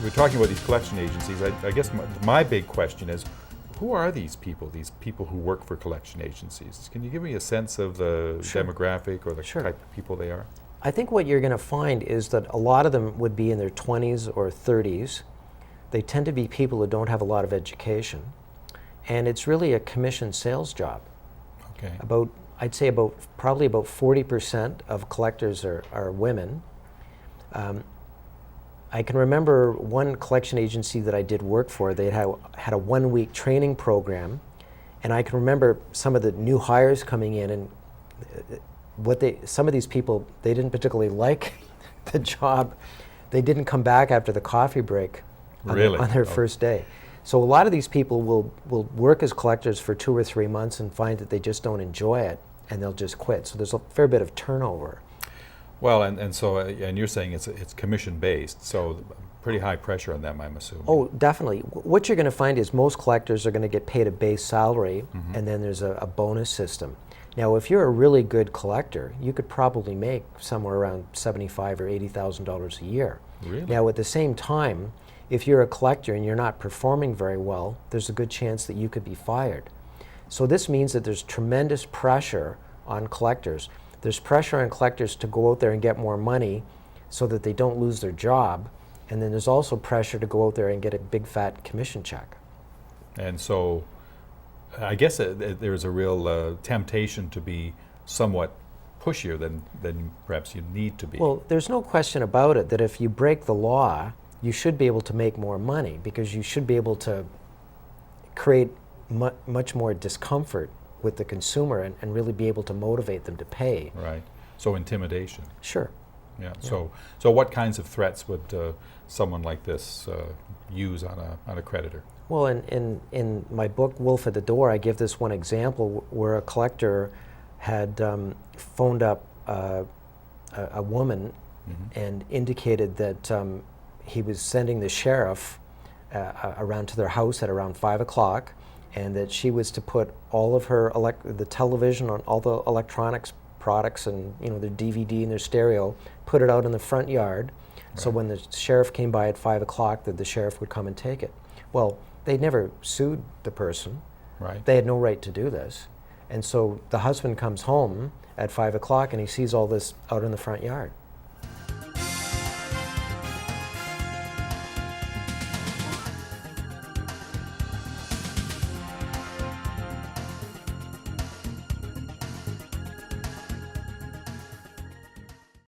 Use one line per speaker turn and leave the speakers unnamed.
we're talking about these collection agencies. I guess my big question is, who are these people who work for collection agencies? Can you give me a sense of the
Sure.
demographic or the
Sure.
type of people they are?
I think what you're going to find is that a lot of them would be in their 20s or 30s. They tend to be people who don't have a lot of education. And it's really a commission sales job.
Okay.
I'd say probably about 40% of collectors are women. I can remember one collection agency that I did work for. They had a 1-week training program, and I can remember some of the new hires coming in, and some of these people, they didn't particularly like the job. They didn't come back after the coffee break on their first day. So a lot of these people will work as collectors for 2 or 3 months and find that they just don't enjoy it, and they'll just quit. So there's a fair bit of turnover.
Well, and you're saying it's commission based, so pretty high pressure on them, I'm assuming.
Oh, definitely. What you're going to find is most collectors are going to get paid a base salary, and then there's a bonus system. Now, if you're a really good collector, you could probably make somewhere around $75,000 or $80,000 a year.
Really?
Now, at the same time, if you're a collector and you're not performing very well, there's a good chance that you could be fired. So this means that there's tremendous pressure on collectors. There's pressure on collectors to go out there and get more money so that they don't lose their job. And then there's also pressure to go out there and get a big fat commission check.
And so I guess there's a real temptation to be somewhat pushier than perhaps you need to be.
Well, there's no question about it that if you break the law, you should be able to make more money, because you should be able to create much more discomfort with the consumer and really be able to motivate them to pay.
Right. So intimidation.
Sure.
Yeah. So what kinds of threats would someone like this use on a creditor?
Well, in my book, Wolf at the Door, I give this one example where a collector had phoned up a woman and indicated that he was sending the sheriff around to their house at around 5 o'clock, and that she was to put all of her the television on all the electronics products and their DVD and their stereo, put it out in the front yard. Right. So when the sheriff came by at 5 o'clock, that the sheriff would come and take it. Well, they never sued the person.
Right.
They had no right to do this. And so the husband comes home at 5 o'clock and he sees all this out in the front yard.